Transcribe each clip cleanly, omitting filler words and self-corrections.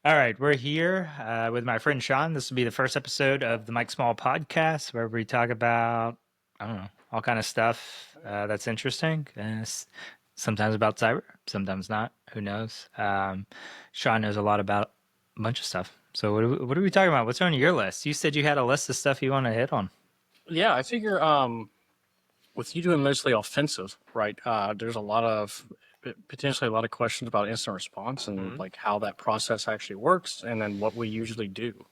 All right, we're here with my friend Sean. This will be the first episode of the Mike Small podcast, where we talk about I don't know all kind of stuff that's interesting. Sometimes about cyber, sometimes not. Who knows? Sean knows a lot about a bunch of stuff. So what are we talking about? What's on your list? You said you had a list of stuff you want to hit on. Yeah, I figure with you doing mostly offensive, right? There's potentially a lot of questions about instant response and Mhm. like how that process actually works, and then what we usually do.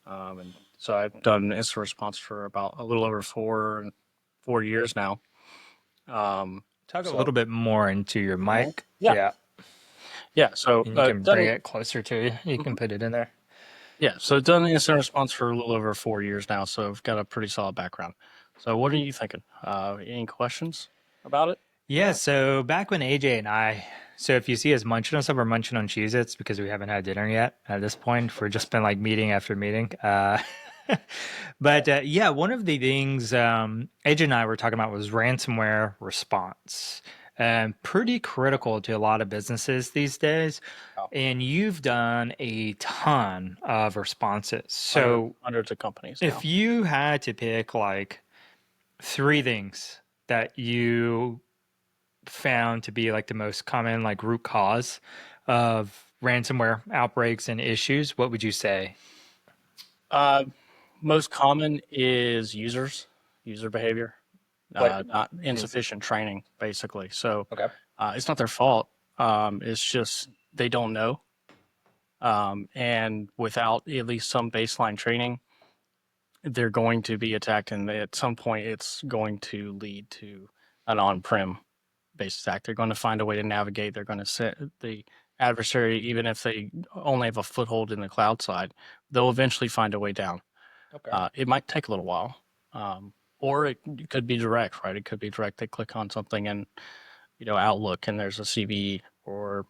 And so I've done instant response for about a little over 4 years now. Talk a So little bit more into your Mhm. mic. yeah, Yeah, yeah. So and you can bring done it closer to you. You can mhm. put it in there. Yeah, so done instant response for a little over 4 years now. So I've got a pretty solid background. So what are you thinking? Any questions about it? Yeah, so back when AJ and so if you see us munching on stuff, we're munching on Cheez-Its because we haven't had dinner yet at this point. We've just been like meeting after meeting. But yeah, one of the things AJ and I were talking about was ransomware response. Pretty critical to a lot of businesses these days. Oh, And you've done a ton of responses. So hundreds of companies if now. you had to pick like three things that you found to be like the most common like root cause of ransomware outbreaks and issues, what would you say? Uh, Most common is user behavior, What not is insufficient training, basically. So okay? it's not their fault. It's just they don't know. And without at least some baseline training, they're going to be attacked. And at some point, it's going to lead to an on-prem based attack. They're going to find a way to navigate. They're going to set the adversary, even if they only have a foothold in the cloud side, they'll eventually find a way down. Okay. It might take a little while, or it could be direct, right? It could be direct. They click on something in, Outlook, and there's a CV or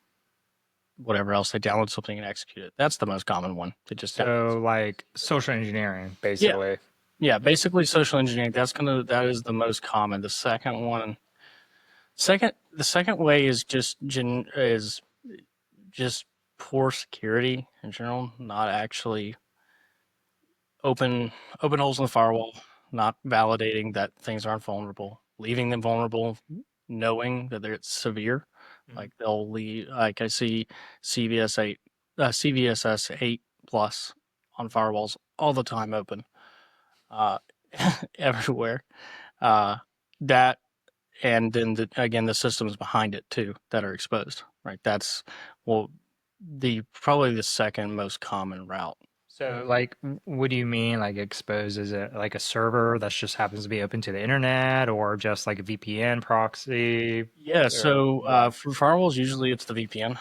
whatever else. They download something and execute it. That's the most common one. They just So like social engineering, yeah, basically. yeah. Basically, social engineering. That is the most common. The second way is just poor security in general, not actually open open holes in the firewall, not validating that things aren't vulnerable, leaving them vulnerable, knowing that it's severe. Mhm. Like they'll leave. Like I see CVS eight, CVSS 8+ on firewalls all the time, open, uh, everywhere. Uh, that and then again the systems behind it too that are exposed. Right. That's well the probably the second most common route. So like what do you mean like exposed? Is it like a server that just happens to be open to the internet or just like a VPN proxy? Yeah, Or so what? for firewalls, usually it's the VPN.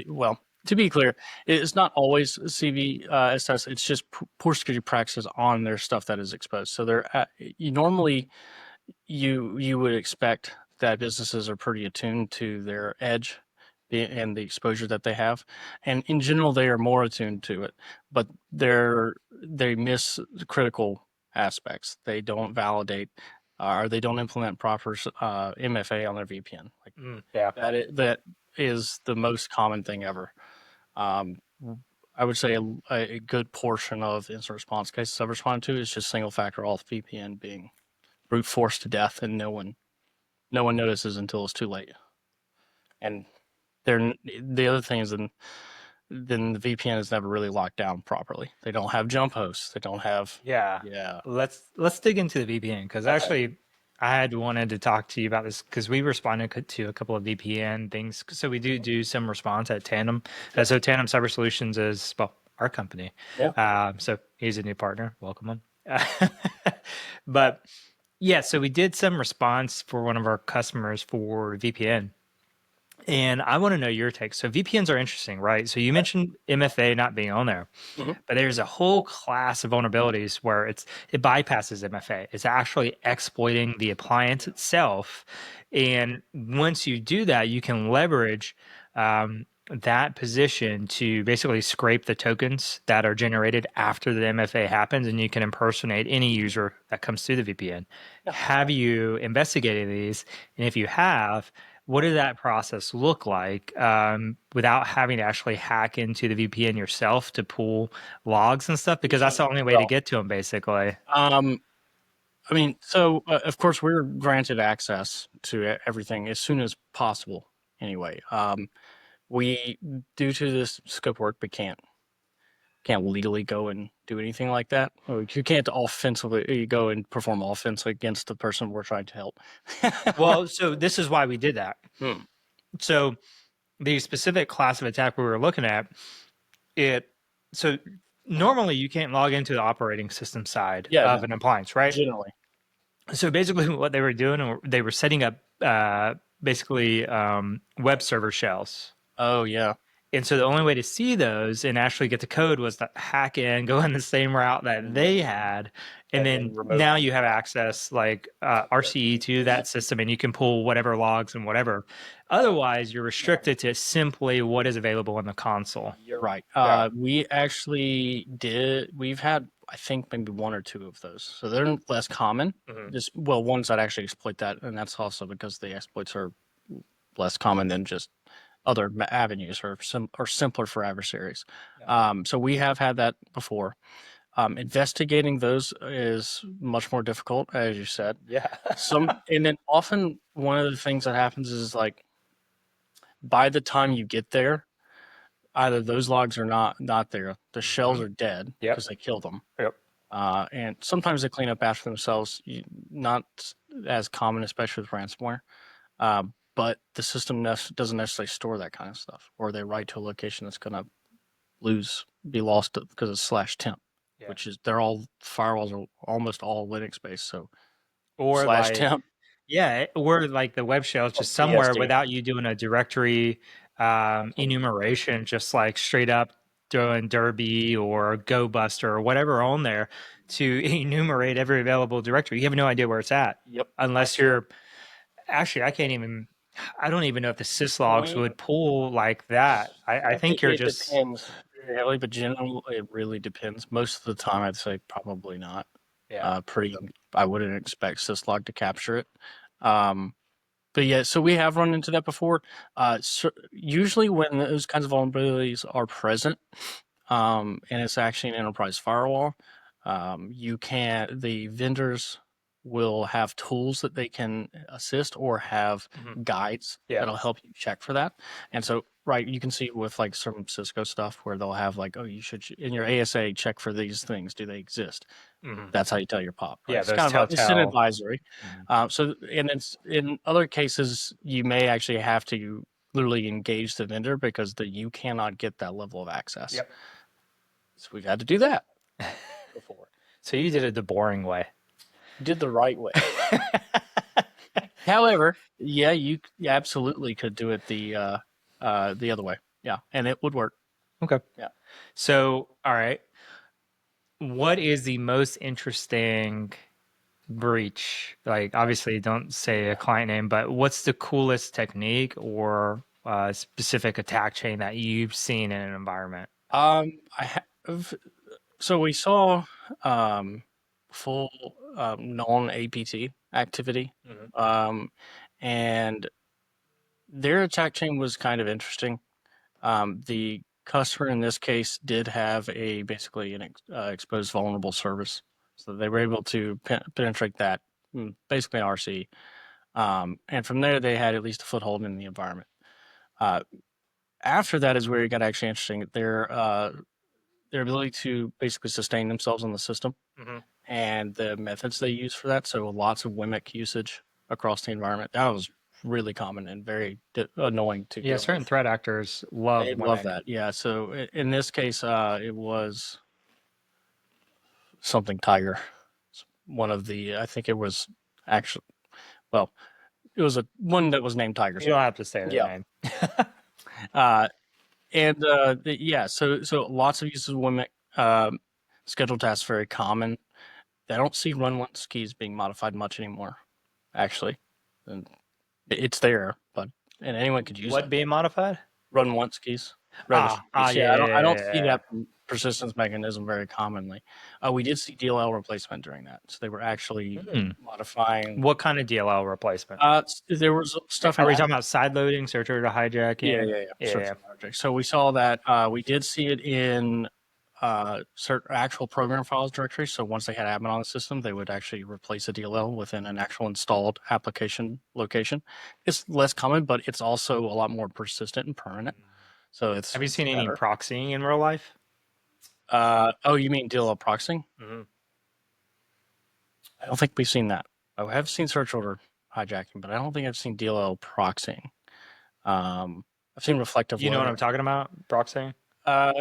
Well, to be clear, it's not always CVSS. It's just poor security practices on their stuff that is exposed. So you normally you would expect that businesses are pretty attuned to their edge and the exposure that they have, and in general, they are more attuned to it. But they miss critical aspects. They don't validate or they don't implement proper MFA on their VPN. Like Yeah. that is the most common thing ever. Um, I would say a good portion of incident response cases I've responded to is just single factor auth VPN being brute force to death, and no one notices until it's too late. And the other thing is then the VPN is never really locked down properly. They don't have jump hosts. They don't have Yeah. yeah. Let's dig into the VPN because Okay. actually I had wanted to talk to you about this because we responded to a couple of VPN things. So we do some response at Tandem. Yep. So Tandem Cyber Solutions is well our company. Yeah. So he's a new partner. Welcome him. But yeah, so we did some response for one of our customers for VPN. And I want to know your take. So VPNs are interesting, right? So you mentioned MFA not being on there. Hmm. But there's a whole class of vulnerabilities where it bypasses MFA. It's actually exploiting the appliance itself. And once you do that, you can leverage that position to basically scrape the tokens that are generated after the MFA happens, and you can impersonate any user that comes through the VPN. Yeah. Have you investigated these? And if you have, what did that process look like without having to actually hack into the VPN yourself to pull logs and stuff? Because that's the only way to Well, get to them, basically. I mean, so of course we're granted access to everything as soon as possible. Anyway, we, due to this scope work, we can't legally go and do anything like that. You can't offensively go and perform offense against the person we're trying to help. Well, so this is why we did that. Hmm. So the specific class of attack we were looking at, so normally you can't log into the operating system side Yeah, of no, an appliance, right? generally. So basically, what they were doing, they were setting up basically web server shells. Oh yeah, And so the only way to see those and actually get the code was to hack in, go in the same route that they had, and then now you have access like RCE to that system, and you can pull whatever logs and whatever. Otherwise, you're restricted to simply what is available in the console. you're right. Yeah. We actually did. We've had, I think, maybe one or two of those. So they're less common. Mhm. Just, well, ones that actually exploit that, and that's also because the exploits are less common than just other avenues, or simpler for adversaries. So we have had that before. Investigating those is much more difficult, as you said. Yeah. And then often one of the things that happens is, like, by the time you get there, either those logs are not there, the shells are dead Yep. because they killed them. Yep. And sometimes they clean up after themselves. Not as common, especially with ransomware. But the system doesn't necessarily store that kind of stuff, or they write to a location that's going to be lost because it's /temp, Yeah. which is, they're all, firewalls are almost all Linux based. So Or /temp, yeah, or like the web shell is just or somewhere BSD. without you doing a directory enumeration, just like straight up throwing Derby or GoBuster or whatever on there to enumerate every available directory. You have no idea where it's at. Yep. Unless you're actually, I don't even know if the syslogs would pull like that. I think you're It just, depends very heavily, but generally it really depends. Most of the time, I'd say probably not. yeah. I wouldn't expect syslog to capture it. But yeah, so we have run into that before. So usually when those kinds of vulnerabilities are present, and it's actually an enterprise firewall, the vendors will have tools that they can assist, or have guides that'll help you check for that. And so, right, you can see with like some Cisco stuff where they'll have like, oh, you should in your ASA check for these things. Do they exist? That's how you tell your POP. Right? Yeah, It's those kind of it's an telltale. advisory. So, and it's, in other cases, you may actually have to literally engage the vendor because you cannot get that level of access. Yep. So we've had to do that before. So you did it the boring way. Did the right way. However, yeah, you absolutely could do it the other way. Yeah, and it would work. Okay. Yeah. So, all right. What is the most interesting breach? Like, obviously, don't say a client name, but what's the coolest technique or specific attack chain that you've seen in an environment? I have. So we saw full non-APT activity, and their attack chain was kind of interesting. The customer in this case did have basically an exposed vulnerable service, so they were able to penetrate that, basically RC, and from there they had at least a foothold in the environment. After that is where it got actually interesting. Their ability to basically sustain themselves on the system, and the methods they use for that. So lots of WMIC usage across the environment. That was really common and very annoying to Yeah, deal certain with. threat actors love They love WMIC. that. Yeah. So in this case, it was something Tiger. One of the, I think it was actually, well, it was one that was named Tiger. You don't have to say their name. Yeah, so lots of uses of WMIC. Scheduled tasks very common. I don't see run once keys being modified much anymore, actually. And it's there, anyone could use What it. being modified? Run once keys. Yeah, I don't see that persistence mechanism very commonly. We did see DLL replacement during that, so they were actually modifying. What kind of DLL replacement? There was stuff Are in we talking about side loading, search order hijacking? search Yeah. and object. So we saw that. We did see it in certain actual program files directory. So once they had admin on the system, they would actually replace a DLL within an actual installed application location. It's less common, but it's also a lot more persistent and permanent. So Have you seen any better. proxying in real life? Oh, you mean DLL proxying? Mm-hmm. I don't think we've seen that. I have seen search order hijacking, but I don't think I've seen DLL proxying. I've seen reflective. You know what I'm talking about? Proxying? Uh,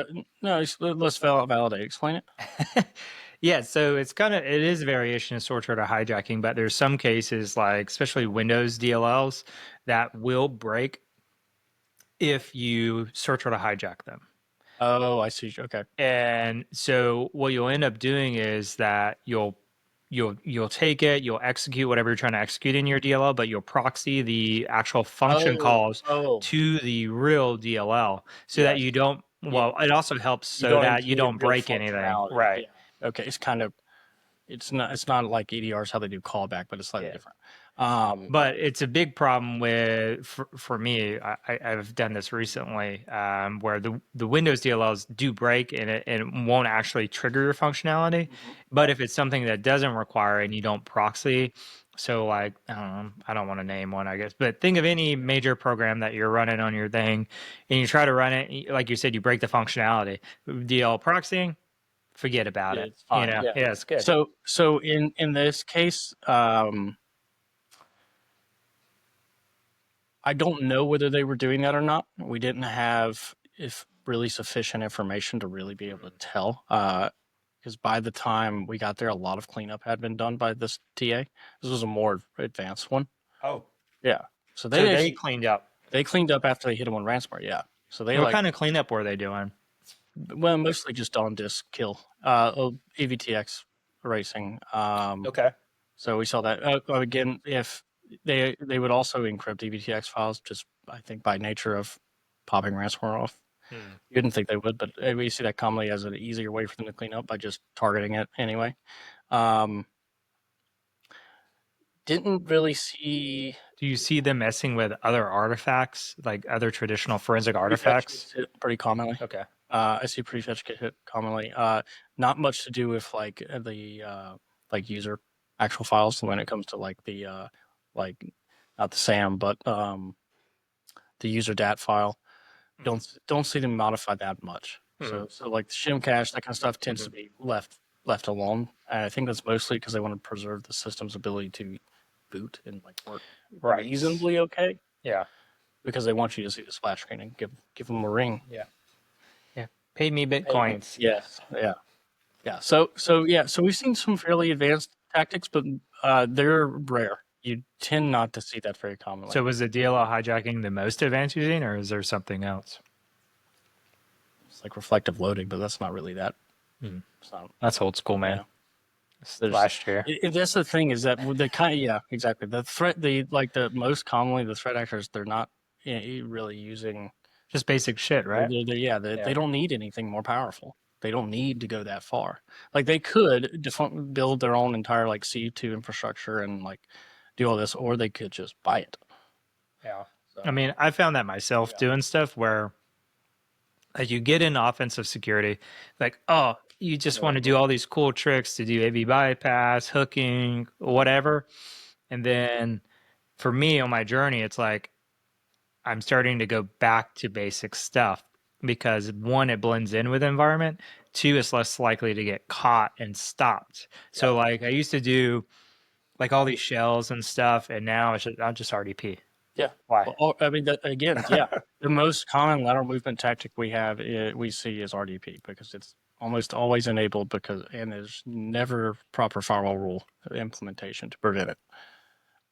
no, let's validate. Explain it. Yeah, so it is a variation of search order hijacking, but there's some cases like especially Windows DLLs that will break if you search order hijack them. Oh, I see. Okay. And so what you'll end up doing is that you'll take it, you'll execute whatever you're trying to execute in your DLL, but you'll proxy the actual function calls to the real DLL so that you don't. Well, it also helps so that you don't break anything. Right. Yeah. Okay. It's kind of it's not like EDRs how they do callback, but it's slightly different. But it's a big problem with for me. I've done this recently where the Windows DLLs do break and it won't actually trigger your functionality. But if it's something that doesn't require and you don't proxy, so like I don't want to name one, I guess, but think of any major program that you're running on your thing and you try to run it, like you said, you break the functionality. DL proxying, forget about it. It's fine. Yeah, it's good. So in this case, I don't know whether they were doing that or not. We didn't have really sufficient information to really be able to tell. Because by the time we got there, a lot of cleanup had been done by this TA. This was a more advanced one. Oh, yeah. So they cleaned up. They cleaned up after they hit him with ransomware. Yeah. So what kind of cleanup were they doing? Well, mostly just on disk kill. EVTX erasing. Okay. So we saw that again. If they would also encrypt EVTX files, just I think by nature of popping ransomware off. You wouldn't think they would, but we see that commonly as an easier way for them to clean up by just targeting it anyway. Didn't really see. Do you see them messing with other artifacts, like other traditional forensic artifacts? Pretty commonly. Okay. I see prefetch get hit commonly. Not much to do with like the user actual files when it comes to like the like not the SAM but the user dat file. Don't see them modify that much. So like the shim cache, that kind of stuff tends to be left alone. And I think that's mostly because they want to preserve the system's ability to boot and like work reasonably okay. Yeah. Because they want you to see the splash screen and give them a ring. Yeah. Yeah. Pay me Bitcoins. Yes. Yeah. Yeah. So we've seen some fairly advanced tactics, but they're rare. You tend not to see that very commonly. So was the DLL hijacking the most advanced you've seen, or is there something else? It's like reflective loading, but that's not really that. It's not, that's old school, man. Last year. That's the thing is that the exactly. The threat, the most commonly the threat actors, they're not really using just basic shit, right? They don't need anything more powerful. They don't need to go that far. Like they could build their own entire like C2 infrastructure and like do all this, or they could just buy it. Yeah. So, I mean, I found that myself doing stuff where like you get in offensive security, like, oh, you just want to do all these cool tricks to do AV bypass, hooking, whatever. And then for me on my journey, it's like I'm starting to go back to basic stuff because one, it blends in with the environment. Two, it's less likely to get caught and stopped. So like I used to do like all these shells and stuff, and now I'm just RDP. Yeah. Why? Well, I mean, again, the most common lateral movement tactic we see is RDP because it's almost always enabled and there's never proper firewall rule implementation to prevent it.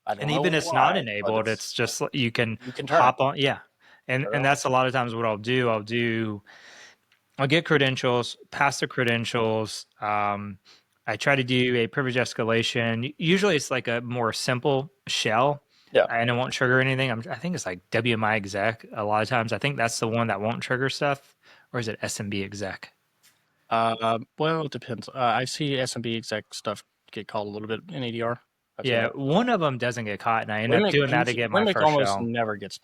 And even it's not enabled, it's just you can hop on. Yeah. And that's a lot of times what I'll do. I'll get credentials, pass the credentials. I try to do a privilege escalation. Usually it's like a more simple shell. Yeah. And it won't trigger anything. I think it's like WMI exec a lot of times. I think that's the one that won't trigger stuff. Or is it SMB exec? Well, it depends. I see SMB exec stuff get called a little bit in EDR. I've seen Yeah, that. one of them doesn't get caught, and I end up Wimic doing that to get my Wimic first almost shell. never gets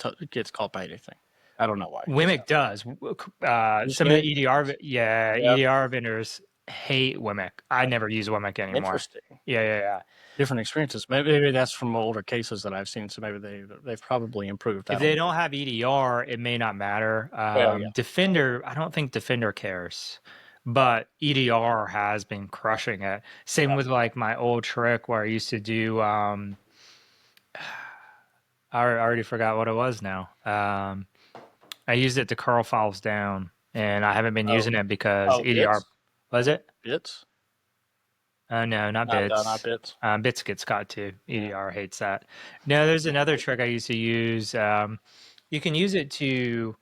caught by anything. I don't know why. Wimic does. Just Some of the admit, yeah, yeah, EDR vendors hate Wimic. I never use Wimic anymore. interesting. Yeah. Different experiences. Maybe that's from older cases that I've seen. So maybe they've probably improved If that. they don't have EDR, it may not matter. Well, yeah. Defender, I don't think Defender cares, but EDR has been crushing it. Same with like my old trick where I used to do. I already forgot what it was now. I used it to curl files down, and I haven't been Oh, using it because EDR bits, was it? bits. No, not Not bits. bits. Bits gets caught too. EDR hates that. No, there's another trick I used to use. You can use it to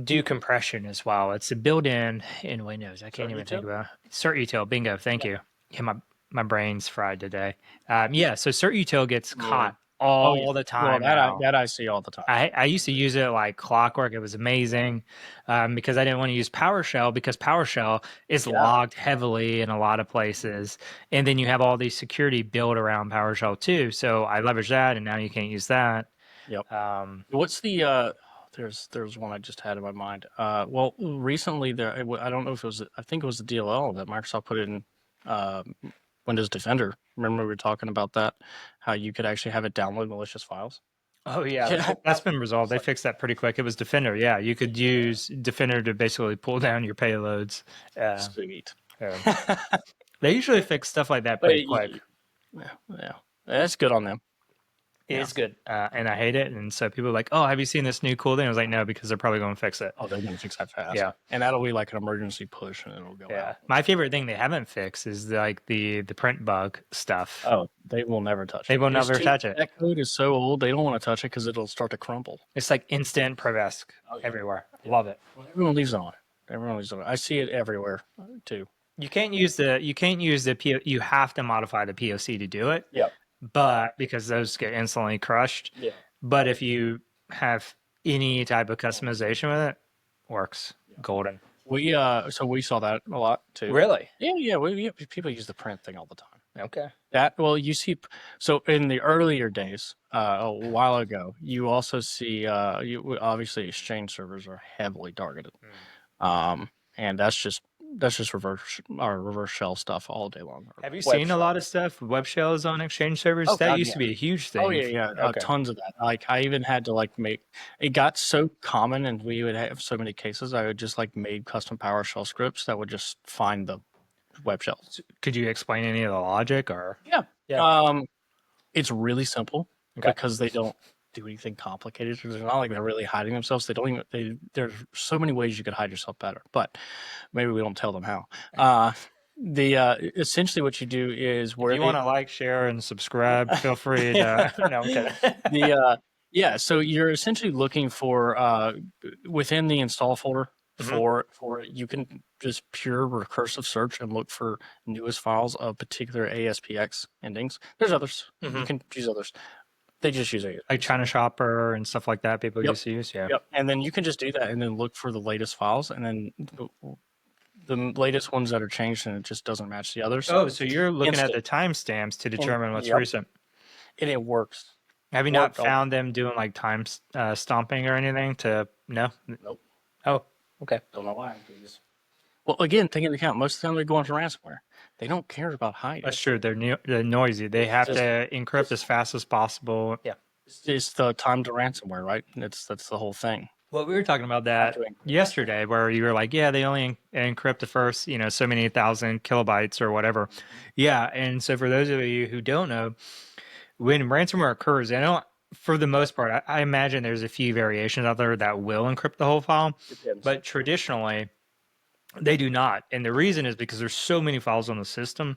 do compression as well. It's a built-in in Windows. I can't even think Util? about it. Certutil. Bingo. Thank you. Yeah, my brain's fried today. Yeah, so Certutil gets Yeah. caught Oh yeah. all the Well, time now. that I see all the time. I used to use it like clockwork. It was amazing because I didn't want to use PowerShell because PowerShell is Yeah. logged heavily in a lot of places. And then you have all these security built around PowerShell too. So I leveraged that and now you can't use that. Yep. Um, What's the there's one I just had in my mind. Well, recently I don't know if it was I think it was the DLL that Microsoft put in uh, Windows Defender. Remember we were talking about that, how you could actually have it download malicious files. oh, yeah, Yeah. that's been resolved. They fixed that pretty quick. It was Defender. Yeah, you could use Defender to basically pull down your payloads. Sweet. Uh, they usually fix stuff like that But pretty quick. yeah, that's good on them. It Yeah. is good, and I hate it. And so people are like, "Oh, have you seen this new cool thing?" I was like, "No," because they're probably going to fix it. Oh, they're gonna fix that fast. Yeah, And that'll be like an emergency push, and it'll go yeah. out. My favorite thing they haven't fixed is like the print bug stuff. Oh, they will never touch They it. will never touch it. That code is so old, they don't want to touch it because it'll start to crumble. It's like instant Prevesc everywhere. Love it. Well, everyone leaves it on. Everyone leaves it on. I see it everywhere too. You can't use the you have to modify the POC to do it. Yep. But because those get instantly crushed. Yeah. But if you have any type of customization with it, works golden. We saw that a lot too. Really? Yeah. People use the print thing all the time. Okay. You see, so in the earlier days, a while ago, you also see, obviously Exchange servers are heavily targeted, and that's just reverse shell stuff all day long. Have you seen a lot of stuff, web shells on Exchange servers? Oh, that God, used yeah. to be a huge thing. Oh yeah, Okay. tons of that. Like I even had to like make it got so common, and we would have so many cases. I would just like made custom PowerShell scripts that would just find the web shells. Could you explain any of the logic or? Yeah. It's really simple Okay. because they don't do anything complicated. It's not like they're really hiding themselves. They don't even. There's so many ways you could hide yourself better, but maybe we don't tell them how. Essentially what you do is where if you want to like, share, and subscribe, feel free to. No, I'm kidding. So you're essentially looking for within the install folder for you can just pure recursive search and look for newest files of particular ASPX endings. There's others. You can choose others. They just use it. Like China Shopper and stuff like that people used to use. Yeah. Yep. And then you can just do that and then look for the latest files and then the latest ones that are changed and it just doesn't match the others. Oh, so you're looking at the timestamps to determine what's recent. And it works. Have you not found them doing like time stomping or anything to no? Nope. Oh, okay. Don't know why. Well, again, take into account, most of the time they're going for ransomware. They don't care about hiding. That's true. They're noisy. They have to encrypt as fast as possible. Yeah. It's the time to ransomware, right? That's the whole thing. Well, we were talking about that yesterday where you were like, yeah, they only encrypt the first, so many 1,000 kilobytes or whatever. Yeah. And so for those of you who don't know, when ransomware occurs, for the most part, I imagine there's a few variations out there that will encrypt the whole file. Depends. But traditionally, they do not. And the reason is because there's so many files on the system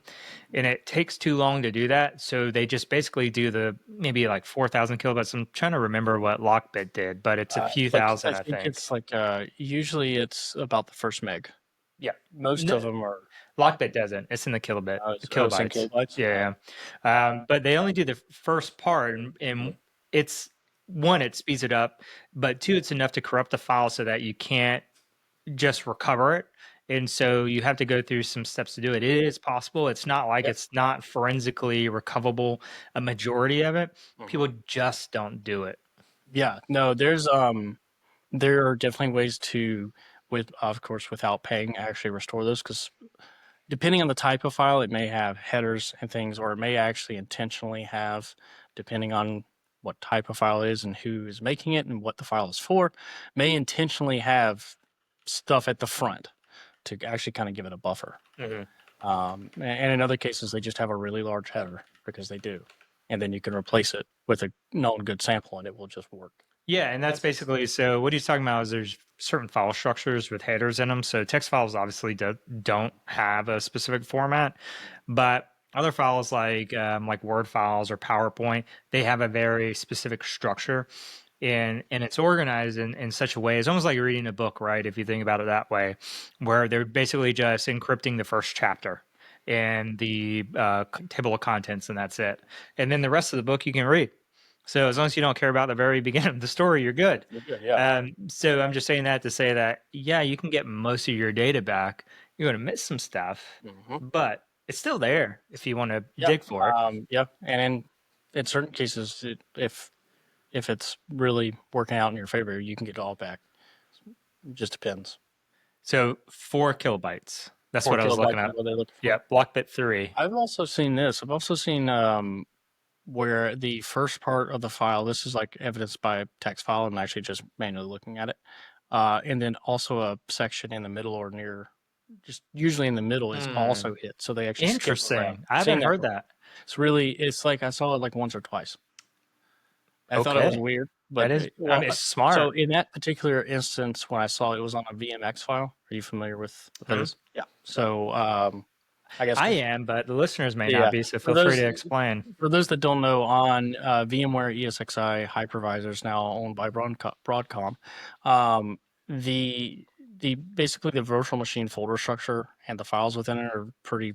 and it takes too long to do that. So they just basically do maybe like 4,000 kilobytes. I'm trying to remember what Lockbit did, but it's a few thousand, I think. It's like, usually it's about the first meg. Yeah. Most of them are. Lockbit doesn't. It's in the kilobytes. Kilobytes. Yeah. But they only do the first part and it's one, it speeds it up, but two, it's enough to corrupt the file so that you can't just recover it. And so you have to go through some steps to do it. It is possible. It's not like Yep. it's not forensically recoverable, a majority of it. People Mhm. just don't do it. Yeah, no, there are definitely ways to, with of course, without paying, actually restore those because depending on the type of file, it may have headers and things, or it may actually intentionally have, depending on what type of file it is and who is making it and what the file is for, may intentionally have stuff at the front to actually kind of give it a buffer. Mhm. And in other cases, they just have a really large header because they do. And then you can replace it with a known good sample and it will just work. Yeah, and that's basically so what he's talking about is there's certain file structures with headers in them. So text files obviously don't have a specific format, but other files like Word files or PowerPoint, they have a very specific structure, and it's organized in such a way. It's almost like you're reading a book, right? If you think about it that way, where they're basically just encrypting the first chapter and the table of contents, and that's it. And then the rest of the book you can read. So as long as you don't care about the very beginning of the story, you're good. You're good, yeah. So I'm just saying that to say that, yeah, you can get most of your data back. You're going to miss some stuff, Hmm. but it's still there if you want to Yeah. dig for it. Yeah. And in certain cases, if it's really working out in your favor, you can get it all back. It just depends. So 4 kilobytes. That's Four what I was looking kilobytes is at. what they're looking Yeah, for. block bit 3. I've also seen this. I've also seen where the first part of the file, this is like evidenced by a text file and actually just manually looking at it. And then also a section in the middle or near, just usually in the middle is also hit. So they actually skip around. Interesting. I Seen haven't that heard before. that. It's like I saw it like once or twice. I thought it was Okay. weird, That but is, I mean, it's so smart. in that particular instance, when I saw it was on a VMX file. Are you familiar with what that Hmm? is? Yeah. So I guess I am, but the listeners may not yeah. be, so For feel free those to explain. for those that don't know, on VMware ESXi hypervisors now owned by Broadcom, um, the basically the virtual machine folder structure and the files within it are pretty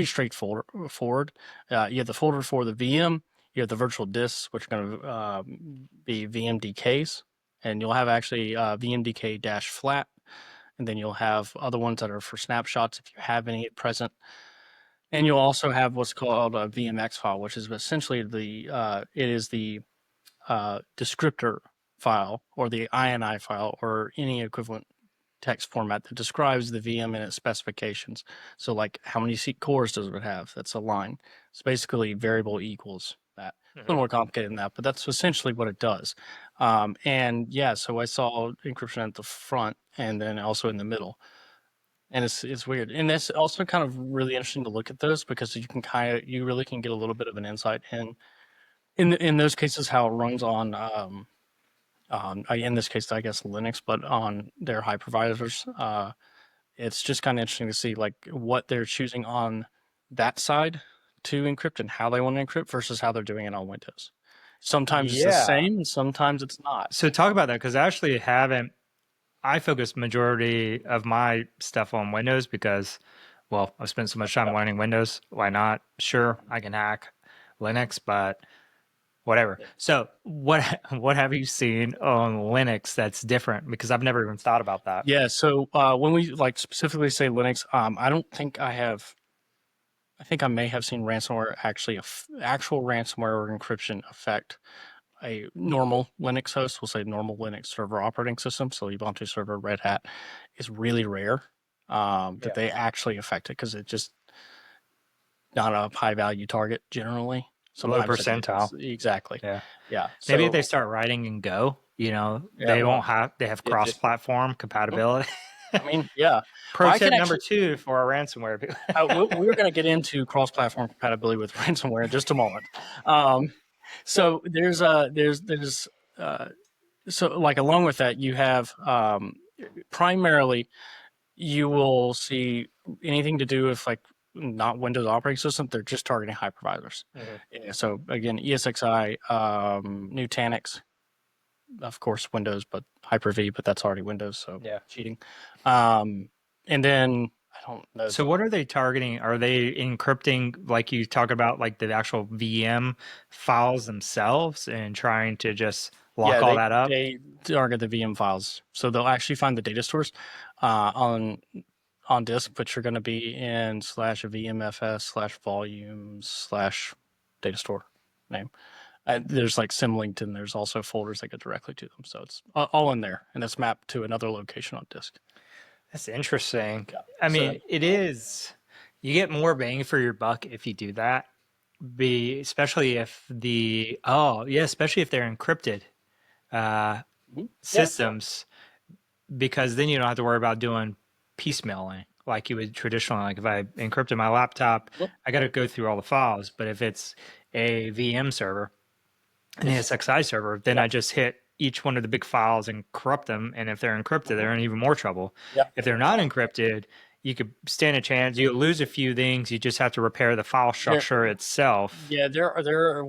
straightforward. You have the folder for the VM, you have the virtual disks, which are going to be VMDKs, and you'll have actually VMDK dash flat, and then you'll have other ones that are for snapshots if you have any at present. And you'll also have what's called a VMX file, which is essentially it is the descriptor file or the INI file or any equivalent text format that describes the VM and its specifications. So, like how many cores does it have? That's a line. It's basically variable equals that. A little Mhm. more complicated than that, but that's essentially what it does. And yeah, so I saw encryption at the front and then also in the middle, and it's weird, and it's also kind of really interesting to look at those because you really can get a little bit of an insight in those cases how it runs on in this case I guess Linux, but on their hypervisors. It's just kind of interesting to see like what they're choosing on that side to encrypt and how they want to encrypt versus how they're doing it on Windows. Sometimes it's the Yeah. same, and sometimes it's not. So talk about that because I actually haven't. I focus majority of my stuff on Windows because, well, I've spent so much time Yeah. learning Windows. Why not? Sure, I can hack Linux, but whatever. So what have you seen on Linux that's different? Because I've never even thought about that. Yeah, so when we like specifically say Linux, I don't think I have. I think I may have seen ransomware actually, actual ransomware or encryption affect a normal Linux host. We'll say normal Linux server operating system. So Ubuntu server, Red Hat is really rare that Yeah. they actually affect it because it's just not a high value target generally. Low Sometimes it percentile. is. Exactly. Yeah. Yeah. Maybe if So they start writing in Go, yeah, well, they have it just, cross-platform mhm. compatibility. I mean, yeah. Pro I can tip number actually. 2 for our ransomware people. We're going to get into cross-platform compatibility with ransomware in just a moment. Um, so there's so like along with that you have primarily you will see anything to do with like not Windows operating system. They're just targeting hypervisors. Mhm. Yeah, so again, ESXi, Nutanix, of course Windows, but Hyper-V, but that's already Windows, so Yeah. cheating. And then I don't know. So what are they targeting? Are they encrypting, like you talk about, like the actual VM files themselves and trying to just lock Yeah, all that up? they target the VM files, so they'll actually find the data stores on disk, which are going to be in slash vmfs slash volumes slash data store name. There's like symlinked, and there's also folders that go directly to them, so it's all in there, and it's mapped to another location on disk. That's interesting. Yeah. I So mean, it is. You get more bang for your buck if you do that. Especially if especially if they're encrypted uh, yeah, systems, because then you don't have to worry about doing piecemealing like you would traditionally. Like if I encrypted my laptop, yep, I got to go through all the files. But if it's a VM server, an it's ESXi server, then yeah, I just hit each one of the big files and corrupt them. And if they're encrypted, they're in even more trouble. yeah, If they're not encrypted, you could stand a chance. You'll lose a few things. You just have to repair the file there, structure itself. yeah, there are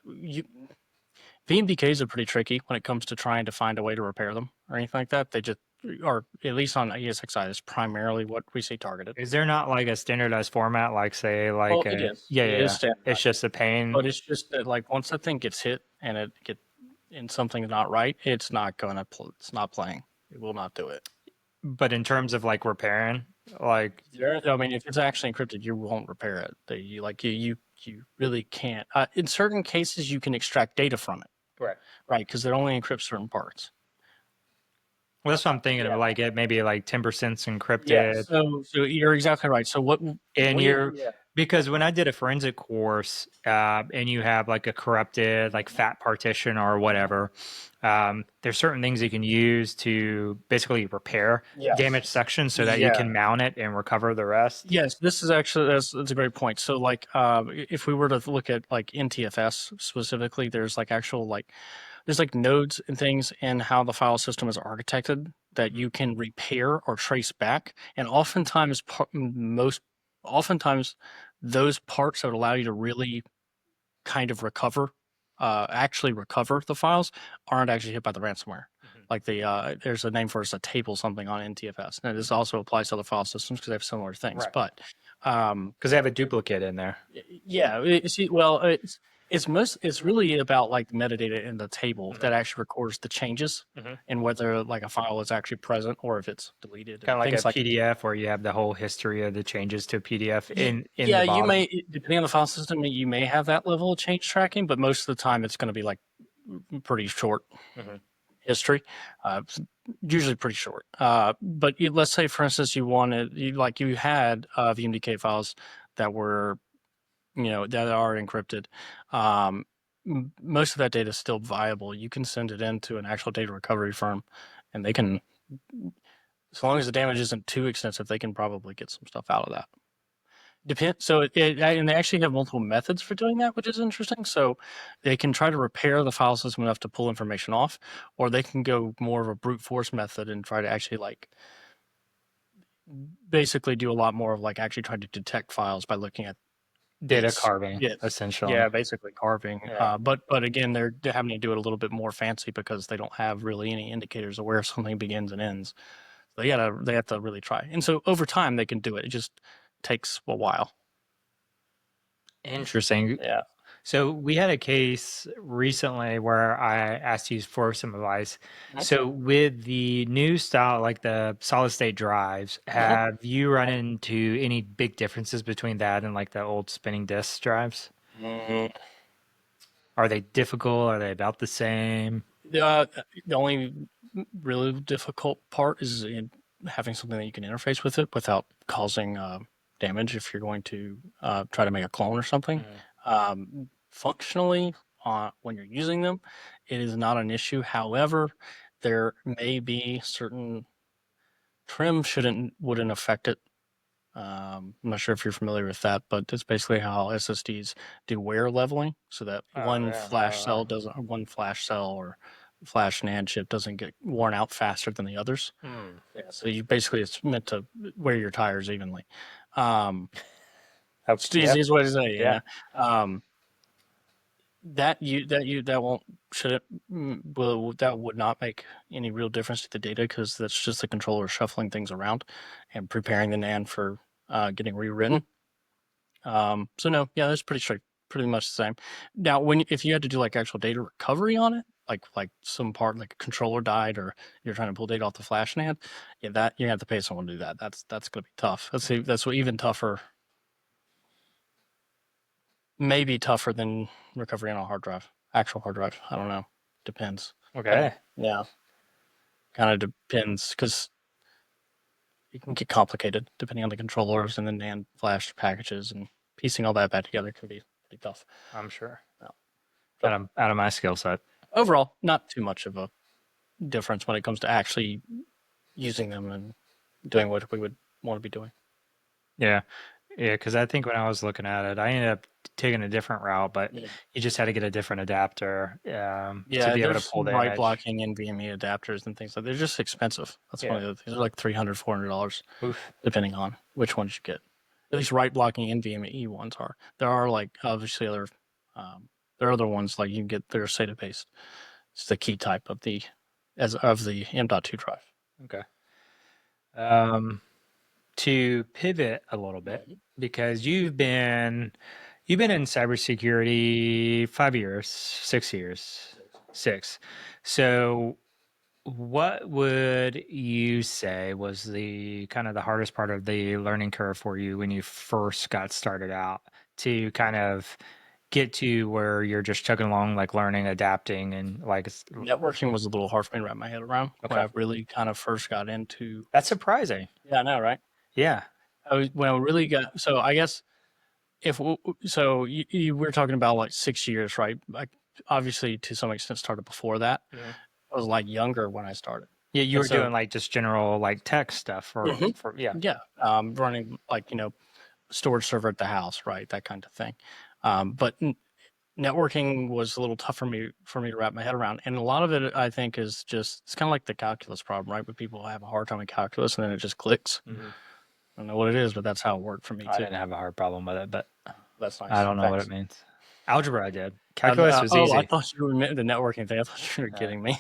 you, VMDKs are pretty tricky when it comes to trying to find a way to repair them or anything like that. They just, or at least on ESXi, is primarily what we see targeted. Is there not like a standardized format, like say, Oh, like it a is. yeah, It yeah, is yeah. It's standardized, just a pain. but it's just that like once that thing gets hit and something's not right, it's not gonna it's not playing. It will not do it. But in terms of like repairing, like I mean, if it's actually encrypted, you won't repair it. You really can't. In certain cases, you can extract data from it, right. right? Because it only encrypts certain parts. Well, that's what I'm thinking Yeah. of. Like it maybe like 10% Yeah. encrypted, So you're exactly right. So what and we you're yeah. because when I did a forensic course, and you have like a corrupted like fat partition or whatever, there's certain things you can use to basically repair Yes. damaged sections so that you Yeah. can mount it and recover the rest. Yes, this is actually that's a great point. So like if we were to look at like NTFS specifically, there's like actual like there's like nodes and things in how the file system is architected that you can repair or trace back, and oftentimes those parts that would allow you to really kind of actually recover the files aren't actually hit by the ransomware. Like there's a name for it, it's a table something on NTFS, and this also applies to other file systems because they have similar things. Right. But Because they have a duplicate in there. yeah, it's really about like the metadata in the table that actually records the changes Mhm. and whether like a file is actually present or if it's deleted Kind and of like a things like PDF where you have the whole history of the changes to a PDF in yeah, the you bottom. may depending on the file system, you may have that level of change tracking, but most of the time it's going to be like pretty short Mhm. history. Usually pretty short. But let's say, for instance, you had VMDK files that were, that are encrypted. Most of that data is still viable. You can send it into an actual data recovery firm, and they can, as long as the damage isn't too extensive, they can probably get some stuff out of that. And they actually have multiple methods for doing that, which is interesting. So they can try to repair the file system enough to pull information off, or they can go more of a brute force method and try to actually like basically do a lot more of like actually trying to detect files by looking at Data bits. carving, Yes. essentially. Yeah, basically carving. Yeah. But again, they're having to do it a little bit more fancy because they don't have really any indicators of where something begins and ends. So they have to really try. And so over time they can do it. It just takes a while. Interesting. Yeah. So we had a case recently where I asked you for some advice. So with the new style, like the solid state drives, have you run into any big differences between that and like the old spinning disk drives? Mhm. Are they difficult? Are they about the same? The only really difficult part is in having something that you can interface with it without causing damage if you're going to try to make a clone or something. Functionally, when you're using them, it is not an issue. However, there may be certain trim wouldn't affect it. I'm not sure if you're familiar with that, but it's basically how SSDs do wear leveling, so that Oh yeah. one flash cell or flash NAND chip doesn't get worn out faster than the others. Yeah, so it's meant to wear your tires evenly. It's the Yep. easiest way to say, Yeah. Um, that won't should it will that would not make any real difference to the data because that's just the controller shuffling things around and preparing the NAND for getting rewritten. So no, yeah, that's pretty much the same. Now, if you had to do like actual data recovery on it, like some part like a controller died or you're trying to pull data off the flash NAND, yeah, that you have to pay someone to do that. That's going to be tough. That's what even tougher, maybe tougher than recovery on a hard drive, actual hard drive. I don't know. Depends. Okay. Yeah, kind of depends because it can get complicated depending on the controllers and the NAND flash packages and piecing all that back together can be pretty tough. I'm sure. Yeah. Out of my skill set. Overall, not too much of a difference when it comes to actually using them and doing what we would want to be doing. Yeah. Yeah, because I think when I was looking at it, I ended up taking a different route, but you just had to get a different adapter to Yeah, be able to there's pull some the write image. blocking NVMe adapters and things like that. They're just expensive. That's one of Yeah. the other things. They're like $300, $400, Oof. depending on which ones you get. At least write blocking NVMe ones are. There are like obviously other, there are other ones like you can get. They're SATA based. It's the key type of the M.2 drive. Okay. To pivot a little bit, because you've been in cybersecurity 5 years, 6 years, six. So what would you say was the kind of the hardest part of the learning curve for you when you first got started out to kind of get to where you're just chugging along, like learning, adapting, and like Networking was a little hard for me to wrap my head around when okay, I really kind of first got into. that's surprising. Yeah, I know, right? Yeah. When I really got, so I guess if so, you were talking about like 6 years, right? Like obviously to some extent started before that. Yeah. I was like younger when I started, Yeah, you and were so doing like just general like tech stuff for yeah. yeah, running like storage server at the house, right? That kind of thing. But networking was a little tough for me to wrap my head around, and a lot of it I think is just it's kind of like the calculus problem, right? Where people have a hard time with calculus and then it just clicks. Mhm. I don't know what it is, but that's how it worked for me I too. didn't have a hard problem with it, but That's I nice. don't know what it Thanks. means. Algebra I did. Calculus was Oh, I easy. thought you were the networking thing. I thought you were Uh, kidding me.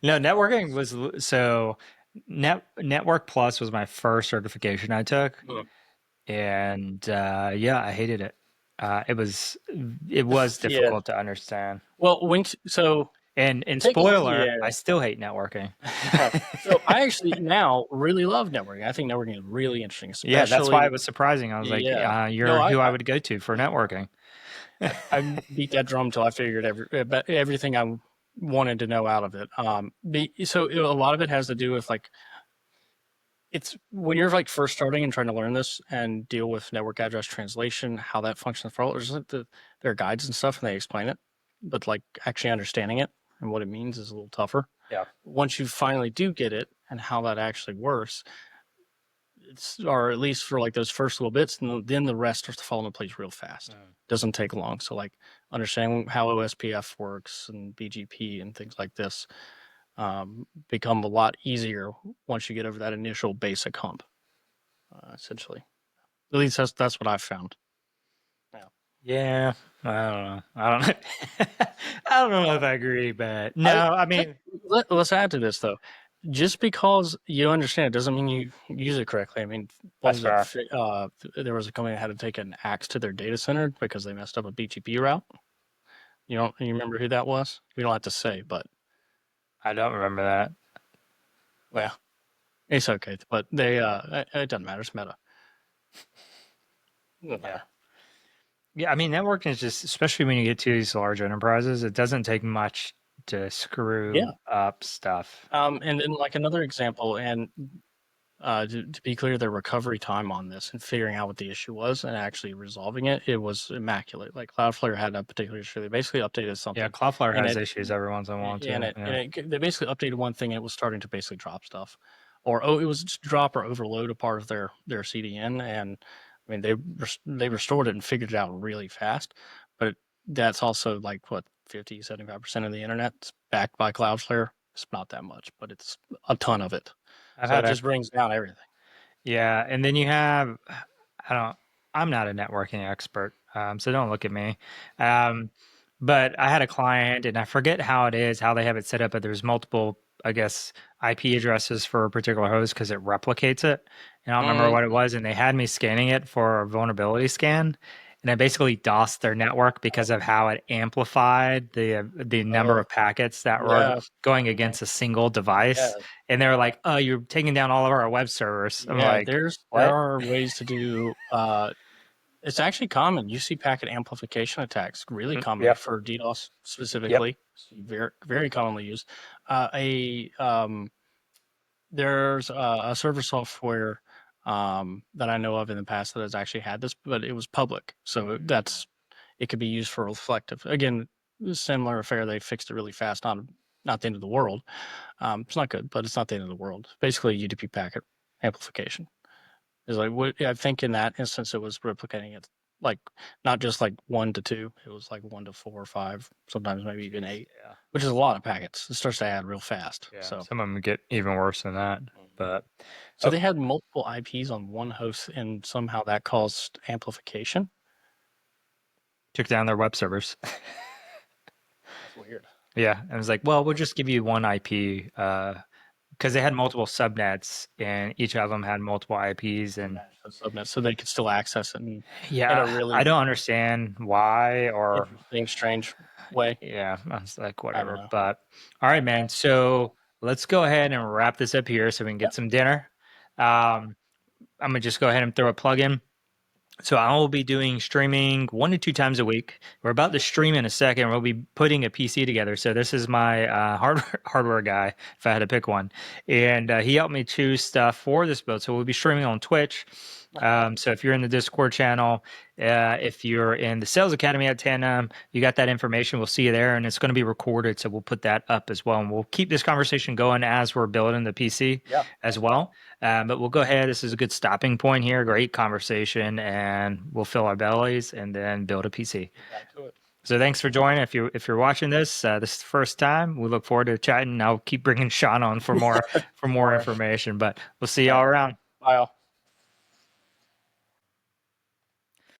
no, networking was so Network Plus was my first certification I took, Mm. and yeah, I hated it. It was Yeah. difficult to understand. Well, so And take spoiler, yeah. I still hate networking. So I actually now really love networking. I think networking is really interesting, Yeah, that's why especially it was surprising. I was like, yeah. No, you're who I would go to for networking. I beat that drum till I figured everything I wanted to know out of it. So a lot of it has to do with like it's when you're like first starting and trying to learn this and deal with network address translation, how that functions for all. There's like there are guides and stuff and they explain it, but like actually understanding it and what it means is a little tougher. Yeah. Once you finally do get it and how that actually works, it's or at least for like those first little bits, and then the rest starts to fall into place real fast. Doesn't take long. So like understanding how OSPF works and BGP and things like this become a lot easier once you get over that initial basic hump. Essentially, at least that's what I've found. Yeah. Yeah, I don't know. I don't know. I don't know if I agree, but no, I I mean let's add to this though. Just because you understand it doesn't mean you use it correctly. I mean, what that's was it? fair. There was a company that had to take an axe to their data center because they messed up a BGP route. You remember who that was? We don't have to say, but I don't remember that. well, it's okay. But they it doesn't matter. It's meta. It doesn't Yeah. matter. Yeah, I mean networking is just especially when you get to these large enterprises, it doesn't take much to Yeah. screw up stuff. And like another example, and to be clear, the recovery time on this and figuring out what the issue was and actually resolving it, it was immaculate. Like Cloudflare had a particular issue. They basically updated Yeah, something, Cloudflare and has issues every once in a while too. Yeah. they basically updated one thing and it was starting to basically drop stuff, or oh, it was just drop or overload a part of their CDN, and I mean they restored it and figured it out really fast, but that's also like what 50-75% of the internet's backed by Cloudflare. It's not that much, but it's a ton of it. I've So had it a just brings down everything. yeah, and then you have I don't I'm not a networking expert, so don't look at me. Um, but I had a client and I forget how it is, how they have it set up, but there's multiple, I guess, IP addresses for a particular host because it replicates it. And I don't remember Mm, what it was, and they had me scanning it for a vulnerability scan. and I basically DOSed their network because of how it amplified the number Oh, of packets that were yeah, going against a single device. yeah, And they were like, "Oh, you're taking down all of our web servers." I'm yeah. like, There "What?" are ways to do. It's actually common. You see packet amplification attacks really Mhm. commonly Yep. for DDoS Yep. specifically. Very very commonly used. A There's a server software that I know of in the past that has actually had this, but it was public, so it could be used for reflective. Again, similar affair. They fixed it really fast. Not the end of the world. It's not good, but it's not the end of the world. Basically, UDP packet amplification is like what I think in that instance it was replicating it like not just like 1 to 2. It was like 1 to 4 or 5, sometimes maybe even 8, Yeah. which is a lot of packets. It starts to add real fast. Yeah. So Some of them get even worse than that. But So they had multiple IPs on one host, and somehow that caused amplification. took down their web servers. That's weird. Yeah, and I was like, well, we'll just give you one IP because they had multiple subnets and each of them had multiple IPs. And Subnet, so they could still access it in a yeah, I really don't understand why or interesting, strange way. yeah, I was like, I don't whatever. know. But all right, man. So let's go ahead and wrap this up here so we can get Yep. some dinner. I'm gonna just go ahead and throw a plug in. So I will be doing streaming 1 to 2 times a week. We're about to stream in a second. We'll be putting a PC together. So this is my hardware guy, if I had to pick one, and he helped me choose stuff for this build. So we'll be streaming on Twitch. So if you're in the Discord channel, if you're in the Sales Academy at Tandem, you got that information. We'll see you there, and it's going to be recorded. So we'll put that up as well, and we'll keep this conversation going as we're building the PC as well. But we'll go ahead. This is a good stopping point here. Great conversation, and we'll fill our bellies and then build a PC. Back to it. So thanks for joining. If you're watching this, this is the first time. We look forward to chatting. I'll keep bringing Sean on for more information. But we'll see y'all around. Bye, all.